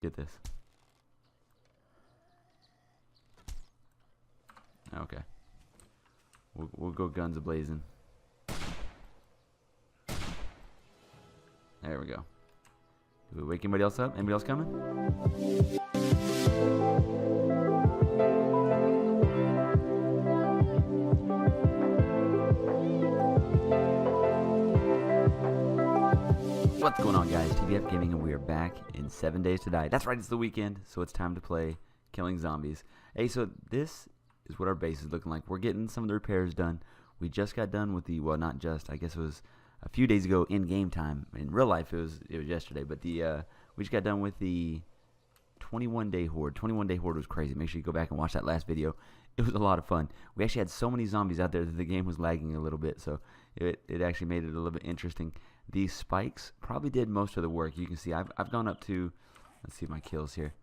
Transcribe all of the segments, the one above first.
Get this. Okay. We'll go guns a-blazing. There we go. Do we wake anybody else up? Anybody else coming? What's going on, guys? TBF Gaming, and we are back in 7 Days to Die. That's right, it's the weekend, so it's time to play Killing Zombies. Hey, so this is what our base is looking like. We're getting some of the repairs done. We just got done with the, well, not just, I guess it was a few days ago in game time. In real life, it was yesterday, but the we just got done with the 21-day horde. 21-day horde was crazy. Make sure you go back and watch that last video. It was a lot of fun. We actually had so many zombies out there that the game was lagging a little bit, so it actually made it a little bit interesting. These spikes probably did most of the work. You can see I've gone up to, let's see my kills here.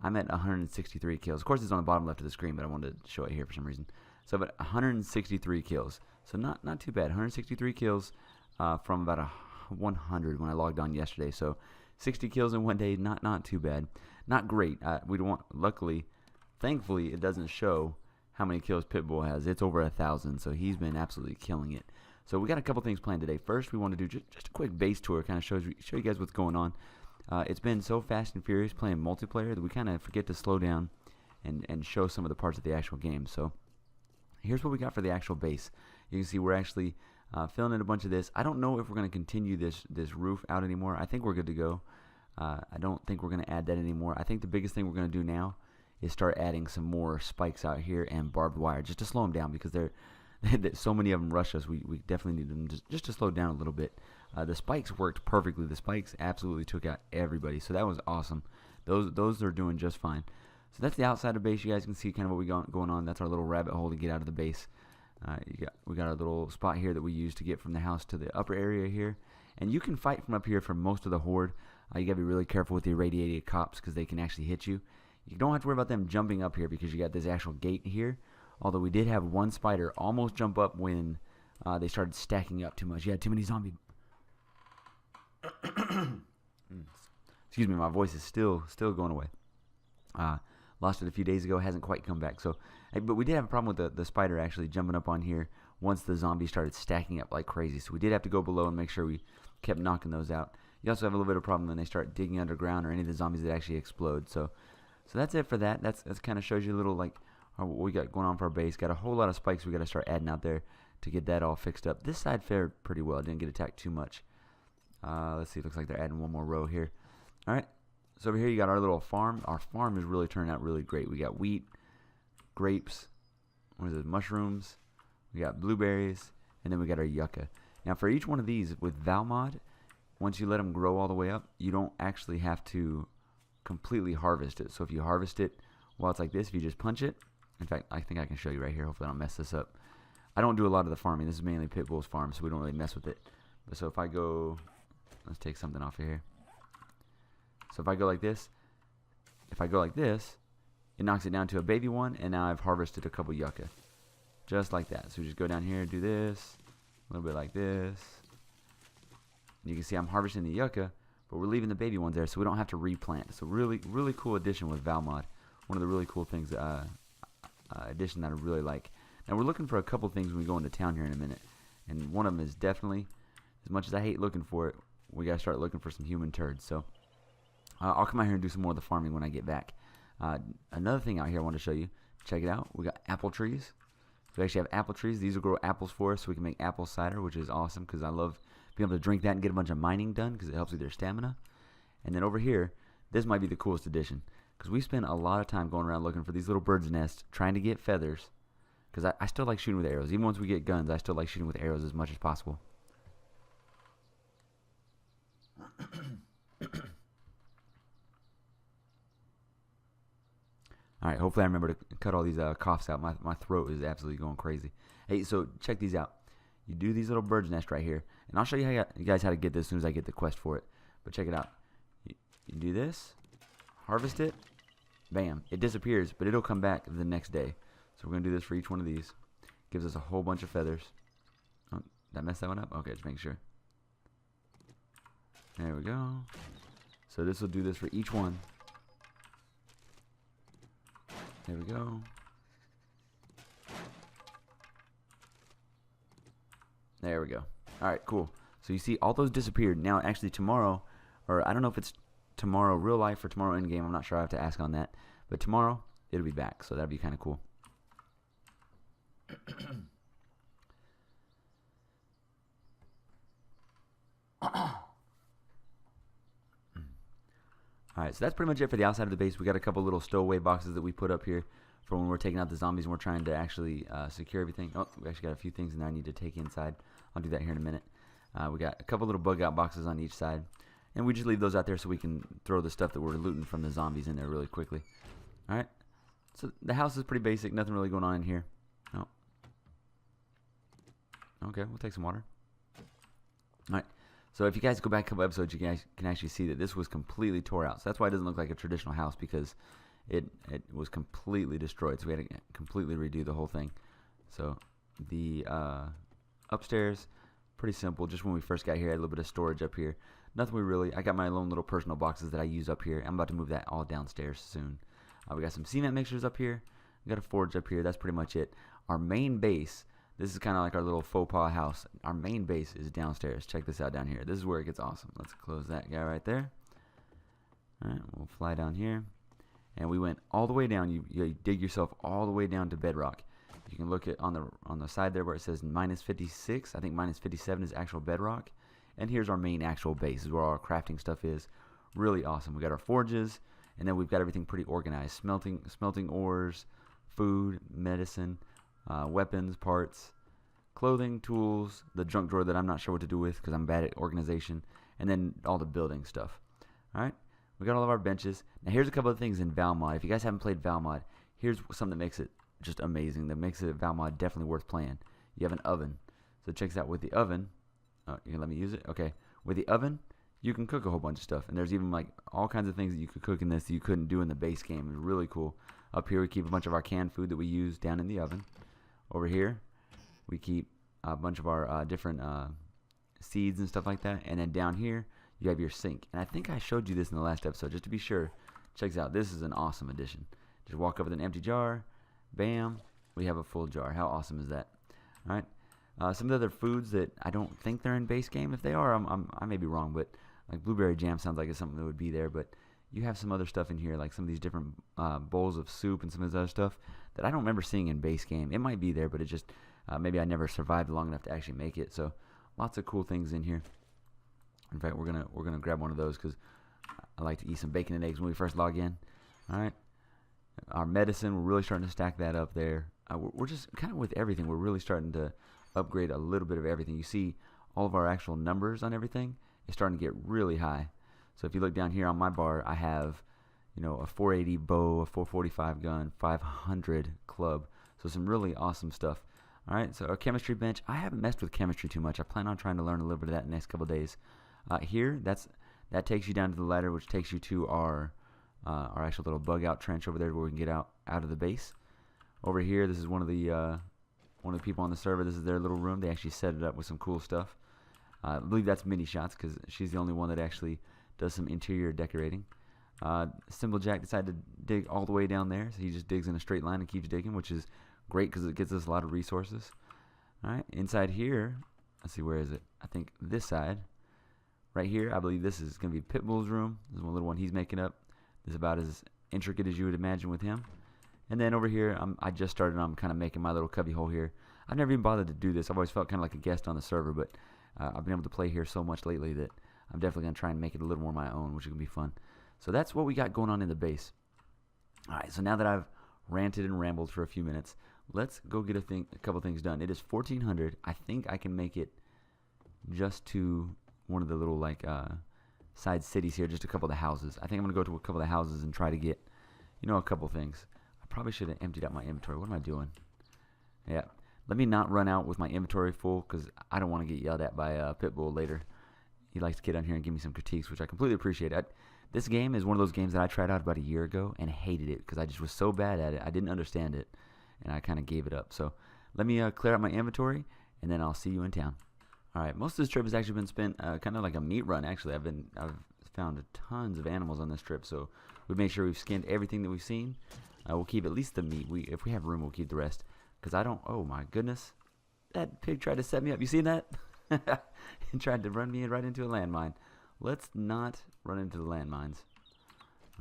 I'm at 163 kills. Of course, it's on the bottom left of the screen, but I wanted to show it here for some reason. So I'm at 163 kills. So not too bad. 163 kills from about 100 when I logged on yesterday. So 60 kills in one day, not too bad. Not great. We don't want. Luckily, thankfully, it doesn't show how many kills Pitbull has. It's over 1,000, so he's been absolutely killing it. So we got a couple things planned today. First, we want to do just a quick base tour, kind of show you guys what's going on. It's been so fast and furious playing multiplayer that we kind of forget to slow down and show some of the parts of the actual game. So here's what we got for the actual base. You can see we're actually filling in a bunch of this. I don't know if we're going to continue this roof out anymore. I think we're good to go. I don't think we're going to add that anymore. I think the biggest thing we're going to do now is start adding some more spikes out here and barbed wire just to slow them down, because so many of them rush us. We definitely need them just to slow down a little bit. The spikes worked perfectly. The spikes absolutely took out everybody, so that was awesome. Those are doing just fine. So that's the outside of base. You guys can see kind of what we got going on. That's our little rabbit hole to get out of the base. We got our little spot here that we use to get from the house to the upper area here. And you can fight from up here for most of the horde. You got to be really careful with the irradiated cops because they can actually hit you. You don't have to worry about them jumping up here because you got this actual gate here. Although we did have one spider almost jump up when they started stacking up too much. You had too many zombies. Excuse me, my voice is still going away. Lost it a few days ago, hasn't quite come back. So, but we did have a problem with the spider actually jumping up on here once the zombies started stacking up like crazy. So we did have to go below and make sure we kept knocking those out. You also have a little bit of problem when they start digging underground or any of the zombies that actually explode. So that's it for that. That's kind of shows you a little like what we got going on for our base. Got a whole lot of spikes we got to start adding out there to get that all fixed up. This side fared pretty well. Didn't get attacked too much. Let's see. Looks like they're adding one more row here. All right. So over here you got our little farm. Our farm is really turning out really great. We got wheat, grapes, what is it, mushrooms. We got blueberries, and then we got our yucca. Now for each one of these with Valmod, once you let them grow all the way up, you don't actually have to completely harvest it. So if you harvest it while it's like this, if you just punch it, in fact, I think I can show you right here. Hopefully I don't mess this up. I don't do a lot of the farming. This is mainly Pitbull's farm, so we don't really mess with it. But so if I go, let's take something off of here. So if I go like this, it knocks it down to a baby one, and now I've harvested a couple yucca. Just like that. So we just go down here, do this, a little bit like this. And you can see I'm harvesting the yucca, but we're leaving the baby ones there so we don't have to replant. So really cool addition with Valmod. One of the really cool things, addition that I really like. Now we're looking for a couple things when we go into town here in a minute. And one of them is definitely, as much as I hate looking for it, we got to start looking for some human turds. So I'll come out here and do some more of the farming when I get back. Another thing out here I want to show you. Check it out. We got apple trees. We actually have apple trees. These will grow apples for us so we can make apple cider, which is awesome because I love being able to drink that and get a bunch of mining done because it helps with your stamina. And then over here, this might be the coolest addition because we spend a lot of time going around looking for these little birds' nests, trying to get feathers because I still like shooting with arrows. Even once we get guns, I still like shooting with arrows as much as possible. Alright, hopefully I remember to cut all these coughs out. My throat is absolutely going crazy. Hey, so check these out. You do these little bird's nest right here. And I'll show you guys how to get this as soon as I get the quest for it. But check it out. You do this. Harvest it. Bam. It disappears, but it'll come back the next day. So we're going to do this for each one of these. Gives us a whole bunch of feathers. Oh, did I mess that one up? Okay, just make sure. There we go. So this will do this for each one. There we go. There we go. All right, cool. So you see all those disappeared. Now, actually, tomorrow, or I don't know if it's tomorrow real life or tomorrow in game. I'm not sure. I have to ask on that. But tomorrow, it'll be back. So that'd be kind of cool. Alright, so that's pretty much it for the outside of the base. We got a couple little stowaway boxes that we put up here for when we're taking out the zombies and we're trying to actually secure everything. Oh, we actually got a few things in there I need to take inside. I'll do that here in a minute. We got a couple little bug out boxes on each side. And we just leave those out there so we can throw the stuff that we're looting from the zombies in there really quickly. Alright, so the house is pretty basic. Nothing really going on in here. Oh. Okay, we'll take some water. Alright. So if you guys go back a couple episodes, you guys can actually see that this was completely tore out. So that's why it doesn't look like a traditional house, because it was completely destroyed. So we had to completely redo the whole thing. So the upstairs, pretty simple. Just when we first got here, I had a little bit of storage up here. Nothing I got my own little personal boxes that I use up here. I'm about to move that all downstairs soon. We got some cement mixers up here. We got a forge up here. That's pretty much it. Our main base, this is kind of like our little faux pas house. Our main base is downstairs. Check this out down here. This is where it gets awesome. Let's close that guy right there. All right, we'll fly down here. And we went all the way down. You dig yourself all the way down to bedrock. You can look at on the side there where it says -56. I think -57 is actual bedrock. And here's our main actual base. This is where all our crafting stuff is. Really awesome. We got our forges, and then we've got everything pretty organized. Smelting ores, food, medicine, weapons, parts, clothing, tools, the junk drawer that I'm not sure what to do with because I'm bad at organization, and then all the building stuff. Alright, we got all of our benches. Now here's a couple of things in Valmod. If you guys haven't played Valmod, here's something that makes it just amazing, that makes it Valmod definitely worth playing. You have an oven. So check this out. With the oven, you can let me use it? Okay. With the oven, you can cook a whole bunch of stuff. And there's even like all kinds of things that you could cook in this that you couldn't do in the base game. It's really cool. Up here we keep a bunch of our canned food that we use down in the oven. Over here we keep a bunch of our different seeds and stuff like that. And then down here you have your sink. And I think I showed you this in the last episode just to be sure. Check this out. This is an awesome addition. Just walk up with an empty jar. Bam. We have a full jar. How awesome is that? Alright. Some of the other foods that I don't think they're in base game. If they are, I may be wrong, but like blueberry jam sounds like it's something that would be there. But you have some other stuff in here, like some of these different bowls of soup and some of this other stuff that I don't remember seeing in base game. It might be there, but it just maybe I never survived long enough to actually make it. So lots of cool things in here. In fact, we're gonna grab one of those because I like to eat some bacon and eggs when we first log in. All right, our medicine, we're really starting to stack that up there. We're just kind of with everything. We're really starting to upgrade a little bit of everything. You see all of our actual numbers on everything is starting to get really high. So if you look down here on my bar, I have, you know, a 480 bow, a 445 gun, 500 club. So some really awesome stuff. All right, so our chemistry bench, I haven't messed with chemistry too much. I plan on trying to learn a little bit of that in the next couple of days. Here, that takes you down to the ladder, which takes you to our actual little bug out trench over there where we can get out of the base. Over here, this is one of the people on the server. This is their little room. They actually set it up with some cool stuff. I believe that's Minshotz because she's the only one that actually does some interior decorating. Jack decided to dig all the way down there, so he just digs in a straight line and keeps digging, which is great because it gives us a lot of resources. All right, inside here, let's see, where is it? I think this side, right here. I believe this is going to be Pitbull's room. This is one little one he's making up. This is about as intricate as you would imagine with him. And then over here, I just started. I'm kind of making my little cubby hole here. I've never even bothered to do this. I've always felt kind of like a guest on the server, but I've been able to play here so much lately that I'm definitely going to try and make it a little more my own, which is going to be fun. So that's what we got going on in the base. All right, so now that I've ranted and rambled for a few minutes, let's go get a couple things done. It is 1400. I think I can make it just to one of the little like side cities here, just a couple of the houses. I think I'm going to go to a couple of the houses and try to get, you know, a couple things. I probably should have emptied out my inventory. What am I doing? Yeah. Let me not run out with my inventory full because I don't want to get yelled at by Pitbull later. He likes to get on here and give me some critiques, which I completely appreciate. This game is one of those games that I tried out about a year ago and hated it because I just was so bad at it. I didn't understand it, and I kind of gave it up. So let me clear out my inventory, and then I'll see you in town. All right, most of this trip has actually been spent kind of like a meat run. Actually, I've found tons of animals on this trip, so we've made sure we've skinned everything that we've seen. We'll keep at least the meat. If we have room, we'll keep the rest. Because I don't... Oh, my goodness. That pig tried to set me up. You seen that? He tried to run me right into a landmine. Let's not run into the landmines.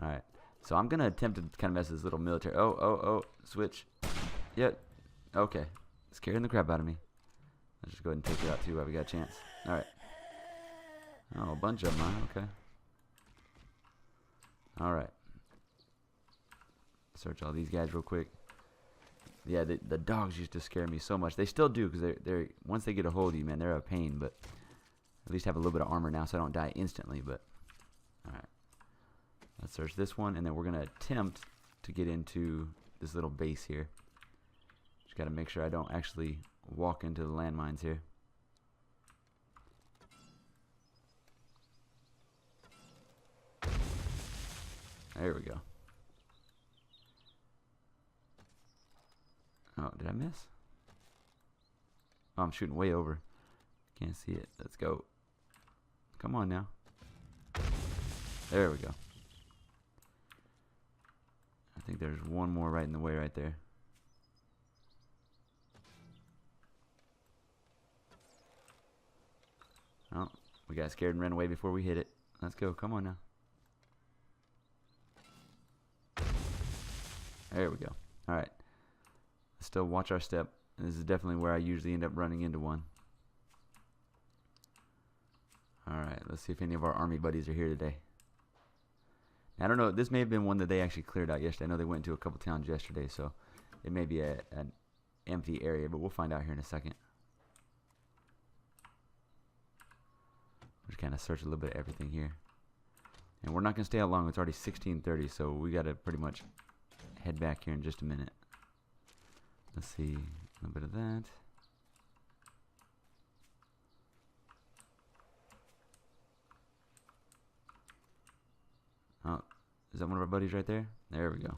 Alright. So I'm going to attempt to kind of mess with this little military... Oh. Switch. Yep. Okay. Scaring the crap out of me. Let's just go ahead and take her out, too, while we got a chance. Alright. Oh, a bunch of them, huh? Okay. Alright. Search all these guys real quick. Yeah, the dogs used to scare me so much. They still do, because they're once they get a hold of you, man, they're a pain. But at least have a little bit of armor now, so I don't die instantly. But all right, let's search this one, and then we're gonna attempt to get into this little base here. Just gotta make sure I don't actually walk into the landmines here. There we go. Oh, did I miss? Oh, I'm shooting way over. Can't see it. Let's go. Come on now. There we go. I think there's one more right in the way right there. Oh, we got scared and ran away before we hit it. Let's go. Come on now. There we go. All right. Still watch our step. This is definitely where I usually end up running into one. Alright, let's see if any of our army buddies are here today. Now, I don't know, this may have been one that they actually cleared out yesterday. I know they went to a couple towns yesterday, so it may be an empty area, but we'll find out here in a second. Just kind of search a little bit of everything here. And we're not going to stay out long. It's already 16:30, so we got to pretty much head back here in just a minute. Let's see, a little bit of that. Oh, is that one of our buddies right there? There we go.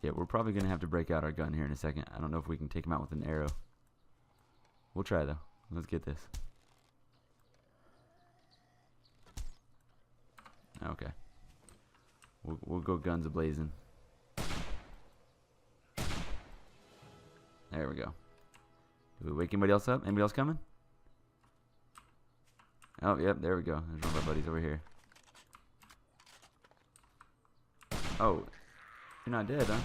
Yeah, we're probably going to have to break out our gun here in a second. I don't know if we can take him out with an arrow. We'll try, though. Let's get this. Okay. We'll go guns a-blazing. There we go. Did we wake anybody else up? Anybody else coming? Oh, yep, there we go. There's one of our buddies over here. Oh, you're not dead, huh?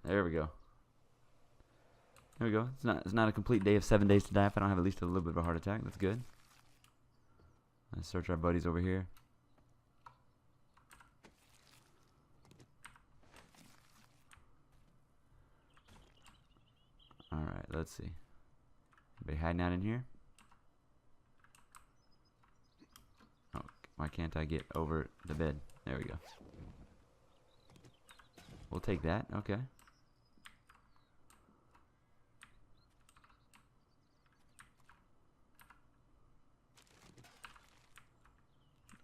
There we go. There we go. It's not a complete day of 7 days to die if I don't have at least a little bit of a heart attack. That's good. Let's search our buddies over here. Alright, let's see. Anybody hiding out in here? Oh, why can't I get over the bed? There we go. We'll take that. Okay.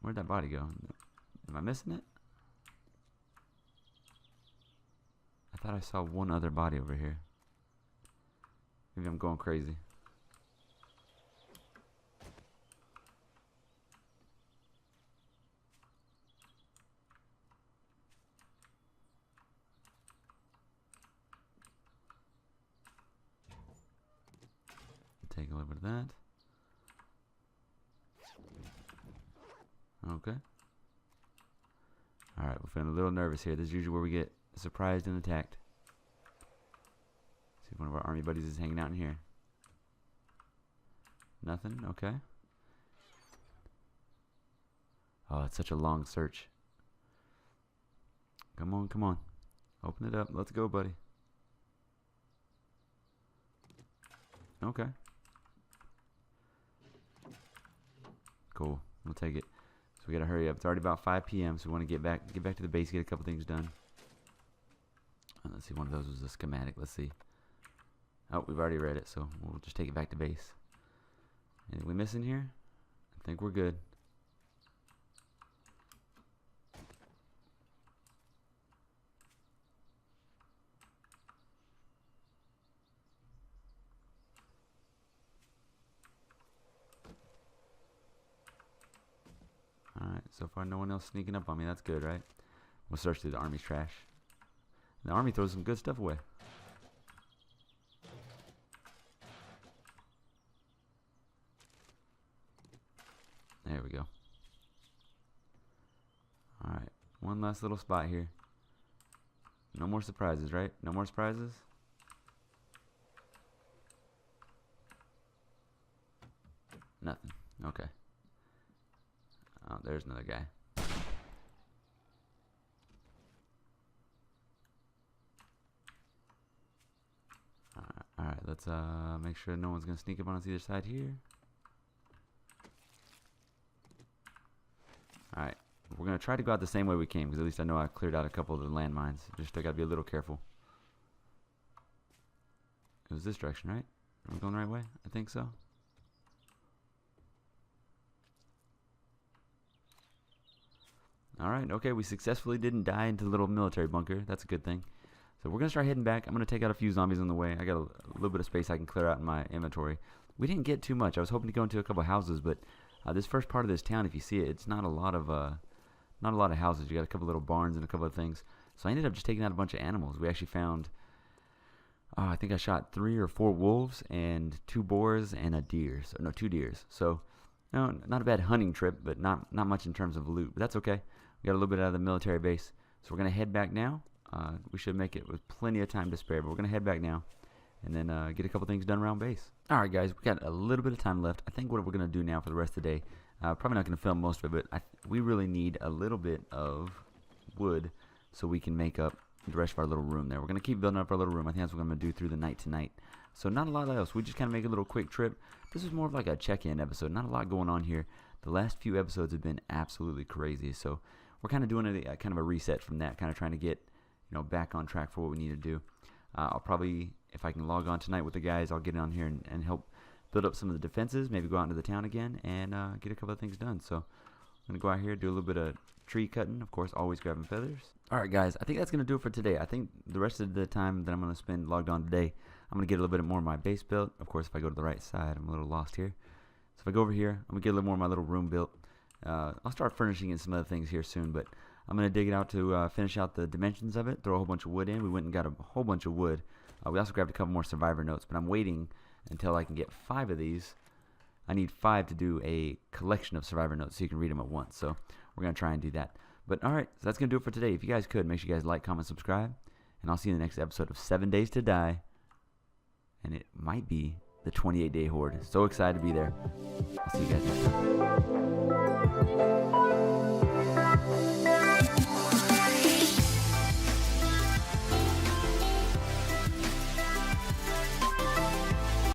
Where'd that body go? Am I missing it? I thought I saw one other body over here. Maybe I'm going crazy. Take a little bit of that. Okay. Alright, we're feeling a little nervous here. This is usually where we get surprised and attacked. See if one of our army buddies is hanging out in here. Nothing? Okay. Oh, it's such a long search. Come on, come on. Open it up. Let's go, buddy. Okay. Cool. We'll take it. So we gotta hurry up. It's already about 5 p.m. So we want to get back to the base, get a couple things done. Let's see. One of those was a schematic. Let's see. Oh, we've already read it, so we'll just take it back to base. Anything we missing here? I think we're good. So far, no one else sneaking up on me. That's good, right? We'll search through the army's trash. The army throws some good stuff away. There we go. Alright, one last little spot here. No more surprises, right? No more surprises? Nothing. Okay. Oh, there's another guy. Alright, let's make sure no one's gonna sneak up on us either side here. Alright, we're gonna try to go out the same way we came, because at least I know I cleared out a couple of the landmines. Just I gotta be a little careful. It was this direction, right? Am I going the right way? I think so. Alright, okay, we successfully didn't die into the little military bunker. That's a good thing. So we're going to start heading back. I'm going to take out a few zombies on the way. I got a little bit of space I can clear out in my inventory. We didn't get too much. I was hoping to go into a couple of houses, but this first part of this town, if you see it, it's not a lot of houses. You got a couple little barns and a couple of things. So I ended up just taking out a bunch of animals. We actually found, I think I shot 3 or 4 wolves and 2 boars and a deer. So no, 2 deers. So no, not a bad hunting trip, but not much in terms of loot. But that's okay. We got a little bit out of the military base. So we're going to head back now. We should make it with plenty of time to spare, but we're going to head back now and then get a couple things done around base. Alright guys, we got a little bit of time left. I think what we're going to do now for the rest of the day, probably not going to film most of it, but we really need a little bit of wood so we can make up the rest of our little room there. We're going to keep building up our little room. I think that's what I'm going to do through the night tonight. So not a lot else. We just kind of make a little quick trip. This is more of like a check-in episode. Not a lot going on here. The last few episodes have been absolutely crazy, so we're kind of doing a kind of a reset from that, kind of trying to get back on track for what we need to do. I'll probably, if I can log on tonight with the guys, I'll get on here and help build up some of the defenses, maybe go out into the town again and get a couple of things done. So I'm going to go out here, do a little bit of tree cutting, of course, always grabbing feathers. Alright guys, I think that's going to do it for today. I think the rest of the time that I'm going to spend logged on today, I'm going to get a little bit more of my base built. Of course, if I go to the right side, I'm a little lost here. So if I go over here, I'm going to get a little more of my little room built. I'll start furnishing in some other things here soon, but I'm going to dig it out to finish out the dimensions of it, throw a whole bunch of wood in. We went and got a whole bunch of wood. We also grabbed a couple more survivor notes, but I'm waiting until I can get 5 of these. I need 5 to do a collection of survivor notes so you can read them at once. So we're going to try and do that. But alright, so that's going to do it for today. If you guys could, make sure you guys like, comment, subscribe. And I'll see you in the next episode of 7 Days to Die. And it might be the 28-day horde. So excited to be there. I'll see you guys next time.